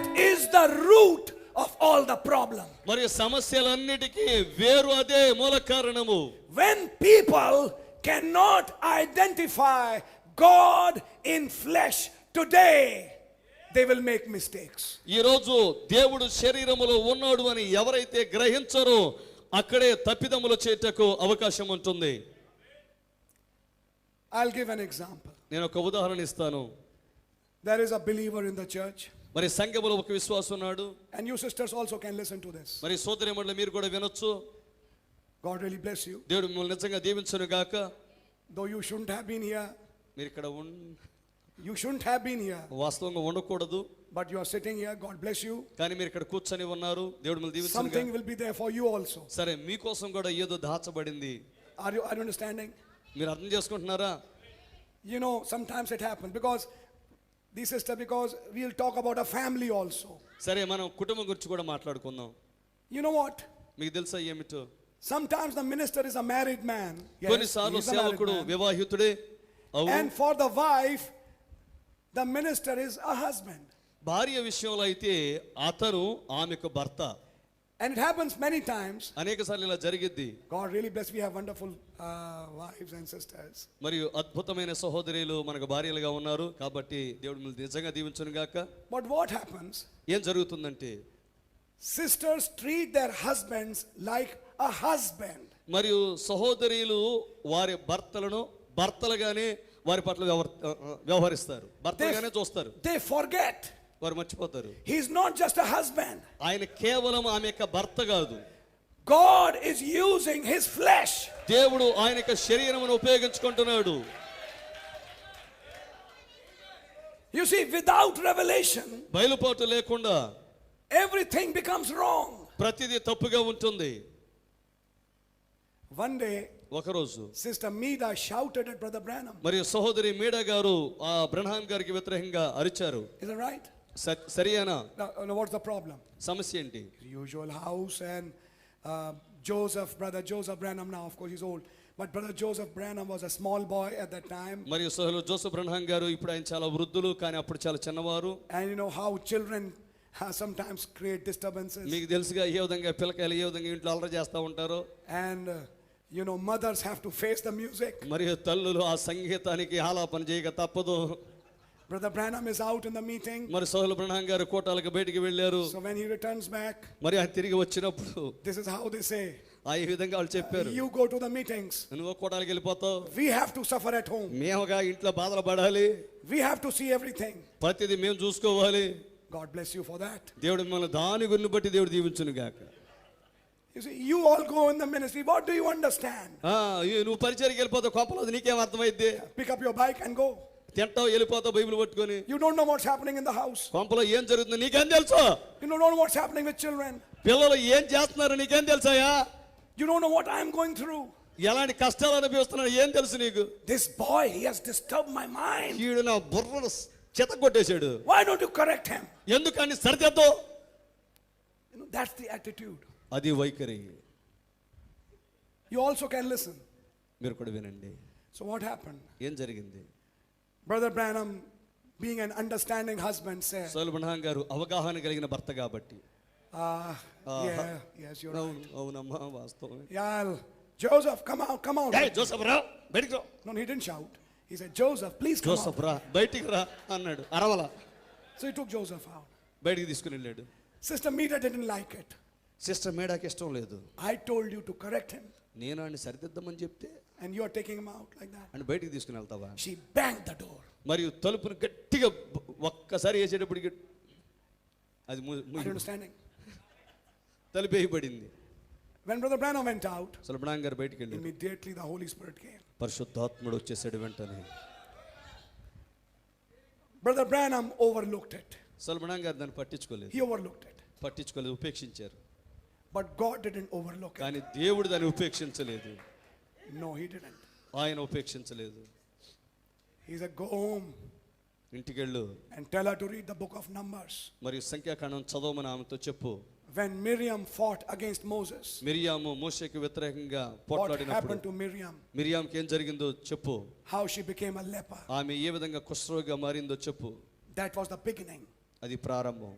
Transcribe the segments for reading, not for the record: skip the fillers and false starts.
That is the root of all the problem. మరియు సమస్యలన్నిటికీ వేరు అదే మూల కారణము. When people cannot identify God in flesh today, they will make mistakes. ఈ రోజు దేవుడు శరీరములో ఉన్నాడు అని ఎవరైతే గ్రహించరో అక్కడే తప్పిదములు చేయుటకు అవకాశం ఉంటుంది. I'll give an example. నేను ఒక ఉదాహరణ ఇస్తాను. There is a believer in the church. మరి సంఘములో ఒక విశ్వాసి ఉన్నాడు. And you sisters also can listen to this. మరి సోదరీమణులు మీరు కూడా వినొచ్చు. God really bless you. దేవుడు మిమ్మల్ని నిజంగా దీవించును గాక. Though you shouldn't have been here. మీరు ఇక్కడ You shouldn't have been here. వాస్తవంగా ఉండకూడదు. But you are sitting here. God bless you. కానీ మీరు ఇక్కడ కూర్చొని ఉన్నారు. దేవుడు మిమ్మల్ని దీవించును గాక. Something will be there for you also. సరే మీకోసం కూడా ఏదో దాచబడింది. Are you understanding? మీరు అర్థం చేసుకుంటున్నారా? You know, sometimes it happens because we'll talk about a family also. సరే మనం కుటుంబం గురించి కూడా మాట్లాడుకుందాం. You know what? మీకు తెలుసా ఏమిటో? Sometimes the minister is a married man. కొన్నిసార్లు సేవకుడు వివాహితుడే. And for the wife, the minister is a husband. భార్య విషయంలో అయితే అతను ఆమెకు భర్త. And it happens many times. అనేక సార్లు ఇలా జరిగిద్ది. God really bless. We have wonderful wives and sisters. మరియు అద్భుతమైన సహోదరులు మనకు భార్యలుగా ఉన్నారు కాబట్టి దేవుడు మిమ్మల్ని నిజంగా దీవించును గాక. But what happens? ఏం జరుగుతుందంటే sisters treat their husbands like a husband. మరియు సహోదరులు వారి భర్తలను భర్తలుగానే వారి పట్ల వ్యవహరిస్తారు. భర్తలుగానే చూస్తారు. They forget. వారు మర్చిపోతారు. He is not just a husband. ఆయన కేవలం ఆమె యొక్క భర్త కాదు. God is using his flesh. దేవుడు ఆయన యొక్క శరీరమును ఉపయోగించుకుంటున్నాడు. You see, without revelation, బయలుపాటు లేకుండా everything becomes wrong. ప్రతిదీ తప్పుగా ఉంటుంది. One day, ఒకరోజు Sister Meeda shouted at Brother Branham. మరియు సహోదరి మీడా గారు ఆ బ్రహ్నాం గారికి వ్యతిరేకంగా అరిచారు. Is that right? సరియేనా? Now, what's the problem? సమస్య ఏంటి? Usual house and Brother Joseph Branham, now of course he's old, but Brother Joseph Branham was a small boy at that time. మరియు సహోదరు జోసెఫ్ బ్రహ్నాం గారు ఇప్పుడు ఆయన చాలా వృద్ధులు కానీ అప్పుడు చాలా చిన్నవారు. And you know how children sometimes create disturbances. మీకు తెలుసుగా ఏ విధంగా పిల్లకాయలు ఏ విధంగా ఇంట్లో అల్లరి చేస్తూ ఉంటారో. And you know, mothers have to face the music. మరియు తల్లులు ఆ సంగీతానికి ఆలాపన చేయక తప్పదు. Brother Branham is out in the meeting. మరి సోదరులు బ్రహ్నాం గారు కోటాలకు బయటికి వెళ్ళారు. So when he returns back, మరి ఆయన తిరిగి వచ్చినప్పుడు this is how they say. ఆ ఈ విధంగా వాళ్ళు చెప్పారు. You go to the meetings. నువ్వు కోటాలకు వెళ్ళిపోతావు. We have to suffer at home. మేముగా ఇంట్లో బాధలు పడాలి. We have to see everything. ప్రతిదీ మేము చూసుకోవాలి. God bless you for that. దేవుడు మిమ్మల్ని దాని గురిని బట్టి దేవుడు దీవించును గాక. You see, you all go in the ministry. What do you understand? నువ్వు పరిచర్యకి వెళ్ళిపోతావు. కోపలేదు నీకేం అర్థమైద్ది? Pick up your bike and go. తింటావు వెళ్ళిపోతావు బైబిల్ పట్టుకొని. You don't know what's happening in the house. కొంపలో ఏం జరుగుతుందో నీకేం తెలుసు? You don't know what's happening with children. పిల్లలు ఏం చేస్తున్నారు నీకేం తెలుసాయా? You don't know what I am going through. ఎలాంటి కష్టాలు అనుభవిస్తున్నాడు ఏం తెలుసు నీకు? This boy, he has disturbed my mind. వీడు నా బుర్రను చెతగొట్టేశాడు. Why don't you correct him? ఎందుకని సరిదిద్దావు? You know, that's the attitude. అది వైఖరి. You also can listen. మీరు కూడా వినండి. So what happened? ఏం జరిగింది? Brother Branham, being an understanding husband, said, సోదరులు బ్రహ్నాం గారు అవగాహన కలిగిన భర్త కాబట్టి. yes, you're right. అవునమ్మా వాస్తవం. Yeah, Joseph, come out. Hey, Joseph రా బయటికి రా. No, he didn't shout. He said, Joseph, please come Joseph out. రా బయటికి రా అన్నాడు. అరవల. So he took Joseph out. బయటికి తీసుకుని వెళ్ళాడు. Sister Meeda didn't like it. Sister మేడాకి ఇష్టం లేదు. I told you to correct him. నేను ఆయన సరిదిద్దామని చెప్తే And you are taking him out like that. అని బయటికి తీసుకుని వెళ్తావా? She banged the door. మరియు తలుపును గట్టిగా ఒక్కసారి వేసేటప్పటికి అది Are you understanding? తలుపు వేయబడింది. When Brother Branham went out, సోదరులు బ్రహ్నాం గారు బయటికి వెళ్ళారు. immediately the Holy Spirit came. పరిశుద్ధాత్ముడు వచ్చేసాడు వెంటనే. Brother Branham overlooked it. సోదరులు బ్రహ్నాం గారు దాన్ని పట్టించుకోలేదు. He overlooked it. పట్టించుకోలేదు, ఉపేక్షించారు. But God didn't overlook it. కానీ దేవుడు దాన్ని ఉపేక్షించలేదు. No, he didn't. ఆయన ఉపేక్షించలేదు. He said, go home ఇంటికి వెళ్ళు and tell her to read the book of Numbers. మరియు సంఖ్యాకాండం చదవమని ఆమెతో చెప్పు. When Miriam fought against Moses, Miriam మోషేకి వ్యతిరేకంగా what పోట్లాడినప్పుడు happened to Miriam? మిరియాముకి ఏం జరిగిందో చెప్పు. How she became a leper. ఆమె ఏ విధంగా కుష్ఠరోగిగా మారిందో చెప్పు. That was the beginning. అది ప్రారంభం.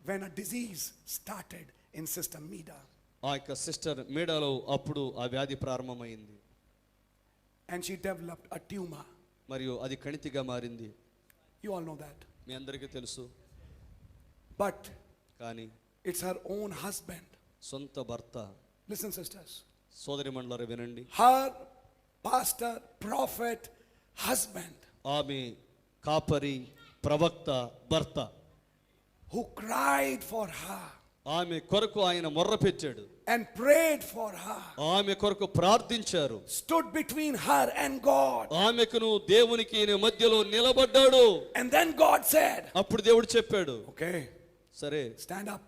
when a disease started in Sister Mida. ఆ యొక్క సిస్టర్ మీడాలో అప్పుడు ఆ వ్యాధి ప్రారంభమైంది. And she developed a tumor. మరియు అది కణితిగా మారింది. You all know that. మీ అందరికీ తెలుసు. But కానీ it's her own husband. సొంత భర్త. Listen, sisters. సోదరిమణులారా వినండి. Her pastor, prophet, husband, ఆమె కాపరి ప్రవక్త భర్త, who cried for her ఆమె కొరకు ఆయన మొర్ర పెట్టాడు, and prayed for her, ఆమె కొరకు ప్రార్థించారు, stood between her and God. ఆమెకును దేవునికి ఈయన మధ్యలో నిలబడ్డాడు. And then God said, అప్పుడు దేవుడు చెప్పాడు, okay, సరే stand up,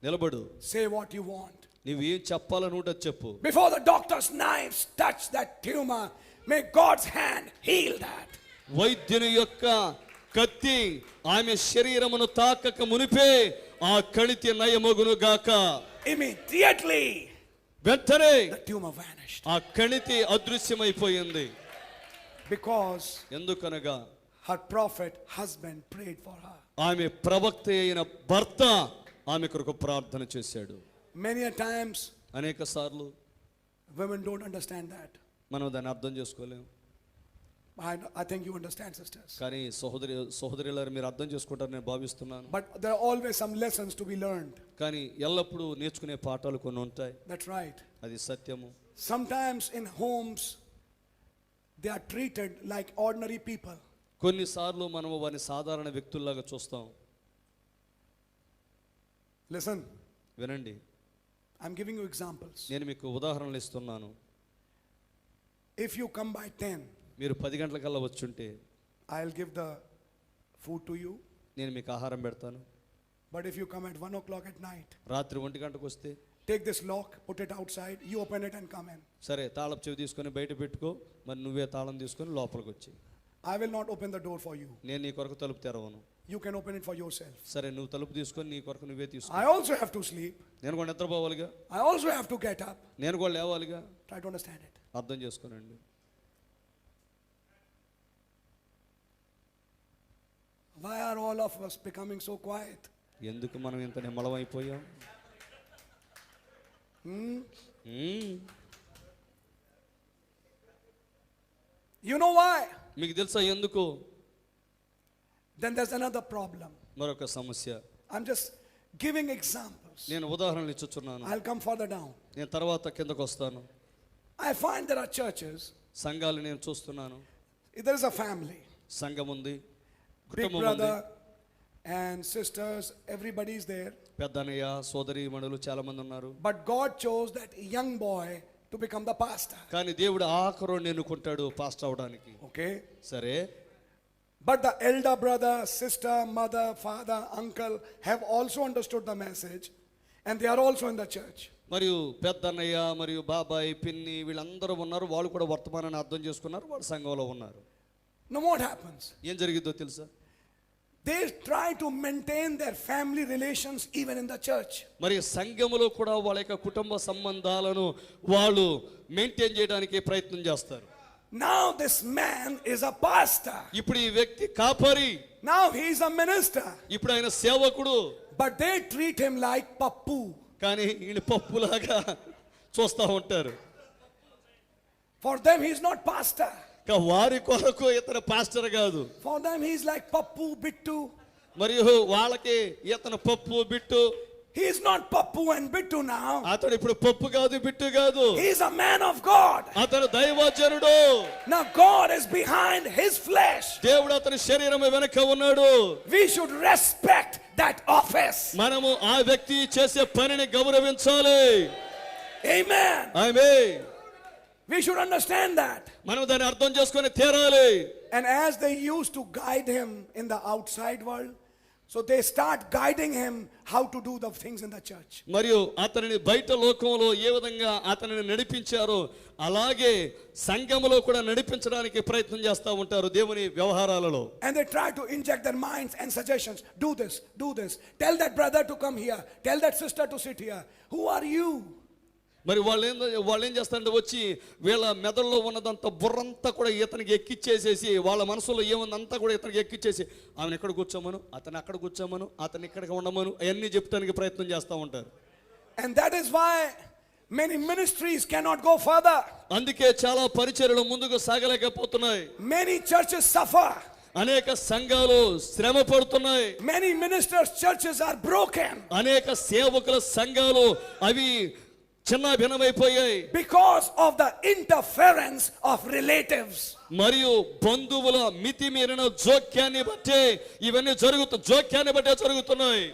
నిలబడు, say what you want. నువ్వు ఏం చెప్పాలని ఉంటుంది చెప్పు. Before the doctor's knives touch that tumor, may God's hand heal that. వైద్యుని యొక్క కత్తి ఆమె శరీరమును తాకక మునిపే ఆ కణితి నయమగును గాక. Immediately వెంటనే the tumor vanished. ఆ కణితి అదృశ్యమైపోయింది. Because ఎందుకనగా her prophet husband prayed for her. ఆమె ప్రవక్త అయిన భర్త ఆమె కొరకు ప్రార్థన చేశాడు. Many a times అనేక సార్లు women don't understand that. మనం దాన్ని అర్థం చేసుకోలేము. I think you understand, sisters. కానీ సహోదరులారా మీరు అర్థం చేసుకుంటారని నేను భావిస్తున్నాను. But there are always some lessons to be learned. కానీ ఎల్లప్పుడూ నేర్చుకునే పాఠాలు కొన్ని ఉంటాయి. That's right. అది సత్యము. Sometimes in homes they are treated like ordinary people. కొన్నిసార్లు మనము వారిని సాధారణ వ్యక్తుల్లాగా చూస్తాం. Listen, వినండి, I'm giving you examples. నేను మీకు ఉదాహరణలు ఇస్తున్నాను. If you come by 10, మీరు 10 గంటలకల్లా వచ్చుంటే I'll give the food to you. నేను మీకు ఆహారం పెడతాను. But if you come at 1 o'clock at night, రాత్రి 1 గంటకు వస్తే take this lock, put it outside, you open it and come in. సరే తాళపు చెవి తీసుకొని బయట పెట్టుకో, మరి నువ్వే తాళం తీసుకొని లోపలికి వచ్చి. I will not open the door for you. నేను నీ కొరకు తలుపు తెరవను. You can open it for yourself. సరే నువ్వు తలుపు తీసుకొని నీ కొరకు నువ్వే తీసుకో. I also have to sleep. నేను కూడా నిద్రపోవాలిగా. I also have to get up. నేను కూడా లేవాలిగా. Try to understand it. అర్థం చేసుకోనండి. Why are all of us becoming so quiet? ఎందుకు మనం ఇంత నిమ్మలమైపోయాం? You know why? మీకు తెలుసా ఎందుకు? Then there's another problem. మరొక సమస్య. I'm just giving examples. నేను ఉదాహరణలు ఇచ్చుచున్నాను. I'll come further down. నేను తర్వాత కిందకు వస్తాను. I find there are churches. సంఘాలు నేను చూస్తున్నాను. There is a family. సంఘం ఉంది, Big కుటుంబం ఉంది, brother and sisters, everybody is there. పెద్దన్నయ్య సోదరీమణులు చాలా మంది ఉన్నారు. But God chose that young boy to become the pastor. కానీ దేవుడు ఆఖరుని ఎన్నుకుంటాడు పాస్టర్ అవడానికి. Okay? సరే, But the elder brother, sister, mother, father, uncle have also understood the message and they are also in the church. మరియు పెద్దన్నయ్య మరియు బాబాయ్ పిన్ని వీళ్ళందరూ ఉన్నారు, వాళ్ళు కూడా వర్తమానాన్ని అర్థం చేసుకున్నారు, వాళ్ళు సంఘంలో ఉన్నారు. Now what happens? ఏం జరిగిద్దో తెలుసా? They try to maintain their family relations even in the church. మరి సంఘములో కూడా వాళ్ళ యొక్క కుటుంబ సంబంధాలను వాళ్ళు మెయింటైన్ చేయడానికి ప్రయత్నం చేస్తారు. Now this man is a pastor. ఇప్పుడు ఈ వ్యక్తి కాపరి, Now he is a minister. ఇప్పుడు ఆయన సేవకుడు. But they treat him like pappu. కానీ ఈయన పప్పులాగా చూస్తూ ఉంటారు. For them he is not pastor. వారి కొరకు ఇతను పాస్టర్ కాదు. For them he is like pappu, bittu. మరియు వాళ్ళకి ఇతను పప్పు bit. He is not pappu and bittu now. అతడు ఇప్పుడు పప్పు కాదు బిట్టు కాదు. He is a man of God. అతడు దైవజనుడు. Now God is behind his flesh. దేవుడు అతని శరీరం వెనక ఉన్నాడు. We should respect that office. మనము ఆ వ్యక్తి చేసే పనిని గౌరవించాలి. Amen. Amen. We should understand that. మనం దాన్ని అర్థం చేసుకొని తీరాలి. And as they used to guide him in the outside world, so they start guiding him how to do the things in the church. మరియు అతనిని బయట లోకంలో ఏ విధంగా అతనిని నడిపించారో అలాగే సంఘములో కూడా నడిపించడానికి ప్రయత్నం చేస్తూ ఉంటారు దేవుని వ్యవహారాలలో. And they try to inject their minds and suggestions. Do this, do this. Tell that brother to come here. Tell that sister to sit here. Who are you? మరి వాళ్ళు ఏం చేస్తారంటే వచ్చి వీళ్ళ మెదడులో ఉన్నదంతా బుర్రంతా కూడా ఇతనికి ఎక్కిచ్చేసేసి వాళ్ళ మనసులో ఏముందంతా కూడా ఇతనికి ఎక్కిచ్చేసి ఆమెను ఎక్కడ కూర్చోమను, అతను అక్కడ కూర్చోమను, అతను ఇక్కడికి ఉండమను అవన్నీ చెప్తానికి ప్రయత్నం చేస్తూ ఉంటారు. And that is why many ministries cannot go further. అందుకే చాలా పరిచర్యలు ముందుకు సాగలేకపోతున్నాయి. Many churches suffer. అనేక సంఘాలు శ్రమ పడుతున్నాయి. Many ministers' churches are broken. అనేక సేవకుల సంఘాలు అవి చిన్న భిన్నమైపోయాయి. Because of the interference of relatives. మరియు బంధువుల మితిమీరిన జోక్యాన్ని బట్టే ఇవన్నీ జోక్యాన్ని బట్టే జరుగుతున్నాయి.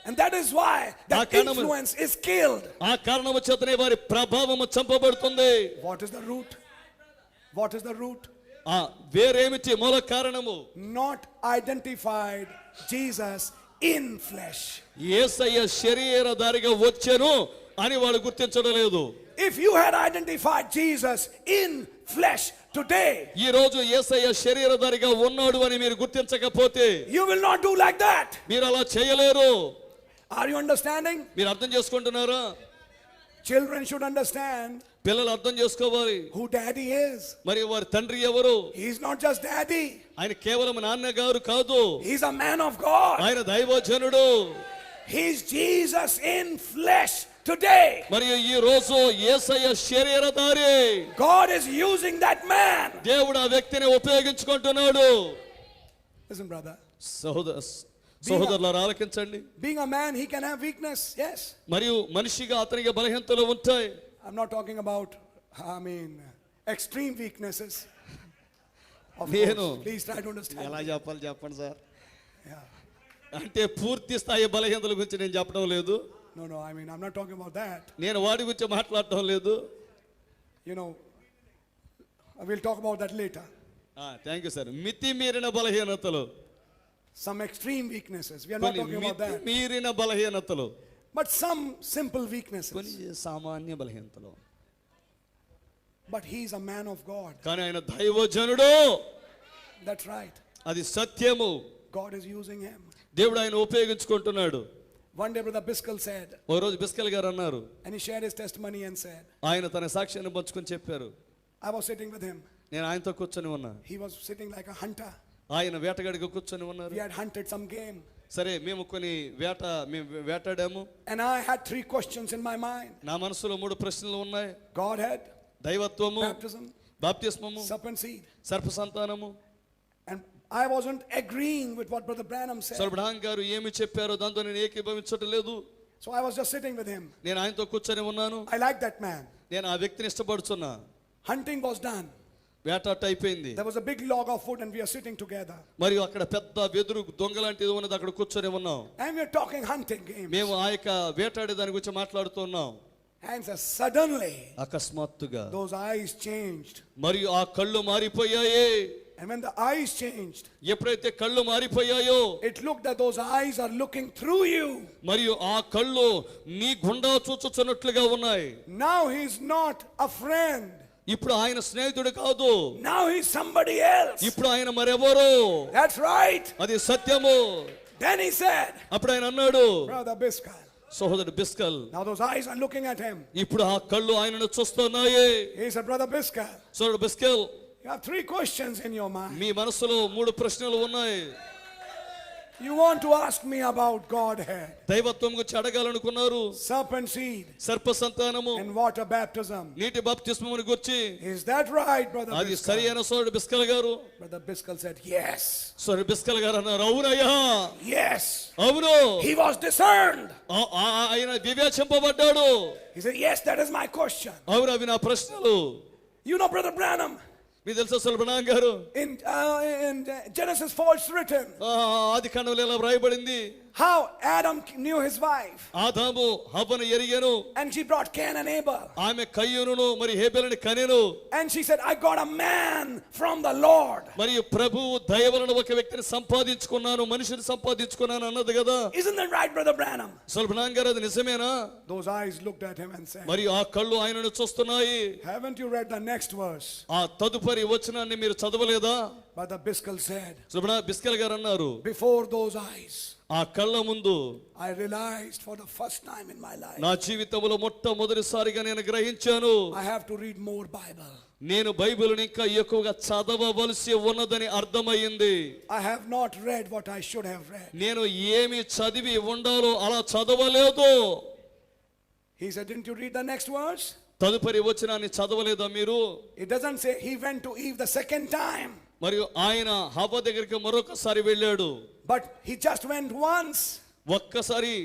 And that is why the influence is killed. ఆ కారణము చేతనే వారి ప్రభావము చంపబడుతుంది. What is the root? What is the root? వేరేమిటి మూల కారణము? Not identified Jesus in flesh. యేసయ్య శరీరధారిగా వచ్చెను అని వాళ్ళు గుర్తించడం లేదు. If you had identified Jesus in flesh today, ఈ రోజు యేసయ్య శరీరధారిగా ఉన్నాడు అని మీరు గుర్తించకపోతే you will not do like that. మీరు అలా చేయలేరు. Are you understanding? మీరు అర్థం చేసుకుంటున్నారా? Children should understand పిల్లలు అర్థం చేసుకోవాలి who daddy is. మరి వారి తండ్రి ఎవరు? He is not just daddy. ఆయన కేవలం నాన్నగారు కాదు, He is a man of God. ఆయన దైవజనుడు. He is Jesus in flesh today. మరియు ఈ రోజు యేసయ్య శరీరధారి. God is using that man. దేవుడు ఆ వ్యక్తిని ఉపయోగించుకుంటున్నాడు. Listen, brother. సహోదరులారా ఆలకించండి. Being a man, he can have weakness. Yes. మరియు మనిషిగా అతనికి బలహీనతలు ఉంటాయి. I'm not talking about, extreme weaknesses. Of నేను course. Please try to understand. ఎలా చెప్పండి సార్. Yeah. అంటే పూర్తి స్థాయి బలహీనతల గురించి నేను చెప్పడం లేదు. No, I'm not talking about that. నేను వాడి గురించి మాట్లాడటం లేదు. You know, we'll talk about that later. Thank you sir. మితిమీరిన బలహీనతలు, Some extreme weaknesses. We are not talking about that. మితిమీరిన బలహీనతలు, But some simple weaknesses. కొన్ని సామాన్య బలహీనతలు. But he is a man of God. కానీ ఆయన దైవజనుడు. That's right. అది సత్యము. God is using him. దేవుడు ఆయన ఉపయోగించుకుంటున్నాడు. One day Brother Biscal said, ఓ రోజు బిస్కల్ గారు అన్నారు, and he shared his testimony and said, ఆయన తన సాక్ష్యాన్ని పంచుకొని చెప్పారు. I was sitting with him. నేను ఆయనతో కూర్చొని ఉన్నా. He was sitting like a hunter. ఆయన వేటగాడిగా కూర్చొని ఉన్నారు. We had hunted some game. సరే మేము మేము వేటాడాము. And I had 3 questions in my mind. నా మనసులో 3 ప్రశ్నలు ఉన్నాయి. Godhead, దైవత్వము, baptism, బాప్తిస్మము, serpent seed. సర్ప సంతానము. And I wasn't agreeing with what Brother Branham said. బ్రహ్మం గారు ఏమి చెప్పారో దాంతో నేను ఏకీభవించటం లేదు. So I was just sitting with him. నేను ఆయనతో కూర్చొని ఉన్నాను. I like that man. నేను ఆ వ్యక్తిని ఇష్టపడుతున్నా. Hunting was done. వేటాట అయిపోయింది. There was a big log of wood and we are sitting together. మరియు అక్కడ పెద్ద వెదురు దొంగ లాంటిది ఉన్నది, అక్కడ కూర్చొని ఉన్నాం. And we are talking hunting games. మేము ఆ యొక్క వేటాడే దాని గురించి మాట్లాడుతున్నాం. And suddenly అకస్మాత్తుగా those eyes changed. మరియు ఆ కళ్ళు మారిపోయాయి. And when the eyes changed, ఎప్పుడైతే కళ్ళు మారిపోయాయో, it looked that those eyes are looking through you. మరియు ఆ కళ్ళు నీ గుండా చూచుచున్నట్లుగా ఉన్నాయి. Now he is not a friend. ఇప్పుడు ఆయన స్నేహితుడు కాదు. Now he is somebody else. ఇప్పుడు ఆయన మరెవరు. That's right. అది సత్యము. Then he said, అప్పుడు ఆయన అన్నాడు, Brother Biscal. సహోదరుడు బిస్కల్, Now those eyes are looking at him. ఇప్పుడు ఆ కళ్ళు ఆయనను చూస్తున్నాయి. He said, Brother Biscal, సహోదరుడు బిస్కల్, you have 3 questions in your mind. మీ మనసులో 3 ప్రశ్నలు ఉన్నాయి. You want to ask me about Godhead, దైవత్వం గురించి అడగాలనుకున్నారు. serpent seed, సర్ప సంతానము, and water baptism. నీటి బాప్తిస్మమును గురించి. Is that right, Brother అది Biscal? సరియైన సోదరుడు బిస్కల్ గారు. Brother Biscal said, yes. సోదరుడు బిస్కల్ గారు అన్నారు, అవునయ్యా, Yes. అవును. He was discerned. ఆయన వివేచింపబడ్డాడు. He said, yes, that is my question. అవును, అవి నా ప్రశ్నలు. You know, Brother Branham, మీకు తెలుసా సల్బనాం గారు, in Genesis 4 it's written ఆది కాండంలో ఇలా వ్రాయబడింది, how Adam knew his wife. ఆదాము హవ్వను ఎరిగెను. And she brought Cain and Abel. ఆమె కయ్యూనును మరి హేబెలుని కనెను. And she said, I got a man from the Lord. మరియు ప్రభువు దయ వలన ఒక వ్యక్తిని సంపాదించుకున్నాను, మనిషిని సంపాదించుకున్నాను అన్నది కదా. Isn't that right, Brother Branham? సల్బనాం గారు, అది నిజమేనా? Those eyes looked at him and said, మరియు ఆ కళ్ళు ఆయనను చూస్తున్నాయి. haven't you read the next verse? ఆ తదుపరి వచనాన్ని మీరు చదవలేదా? Brother Biscal said, శ్రవణ బిస్కెల్ గారు అన్నారు, before those eyes, ఆ కళ్ళ ముందు I realized for the first time in my life, నా జీవితంలో మొట్టమొదటిసారిగా నేను గ్రహించాను, I have to read more Bible. నేను బైబిల్ని ఇంకా ఎక్కువగా చదవవలసి ఉన్నదని అర్థమైంది. I have not read what I should have read. నేను ఏమి చదివి ఉండాలో అలా చదవలేదు. He said, didn't you read the next verse? తదుపరి వచనాన్ని చదవలేదా మీరు? It doesn't say he went to Eve the second time, మరియు ఆయన హవ్వ దగ్గరికి మరొకసారి వెళ్ళాడు. but he just went once. ఒక్కసారి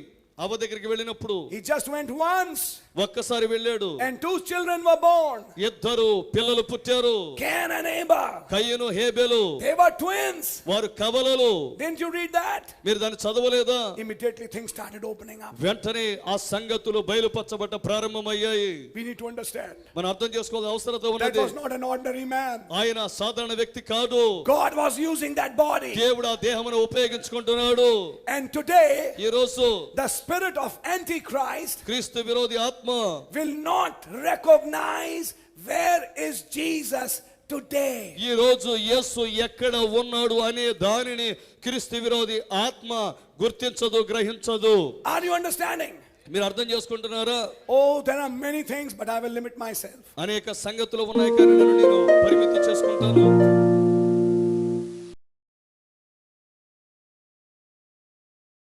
హవ్వ దగ్గరికి వెళ్ళినప్పుడు He just went once, ఒక్కసారి వెళ్ళాడు. and 2 children were born. ఇద్దరు పిల్లలు పుట్టారు, Cain and Abel. కయ్యను హేబెలు. They were twins. వారు కవలలు. Didn't you read that? మీరు దాన్ని చదవలేదా? Immediately things started opening up. వెంటనే ఆ సంగతులు బయలుపరచబడ్డ ప్రారంభమయ్యాయి. We need to understand మనం అర్థం చేసుకోవాల్సిన అవసరత that ఉన్నది. was not an ordinary man. ఆయన సాధారణ వ్యక్తి కాదు. God was using that body. దేవుడు ఆ దేహమును ఉపయోగించుకుంటున్నాడు. And today, ఈ రోజు the spirit of Antichrist క్రీస్తు విరోధి ఆత్మ will not recognize where is Jesus today. ఈ రోజు యేసు ఎక్కడ ఉన్నాడు అనే దానిని క్రీస్తు విరోధి ఆత్మ గుర్తించదు, గ్రహించదు. Are you understanding? మీరు అర్థం చేసుకుంటున్నారా? Oh, there are many things, but I will limit myself. అనేక సంగతులు ఉన్నాయి కానీ నేను పరిమితి చేసుకుంటాను.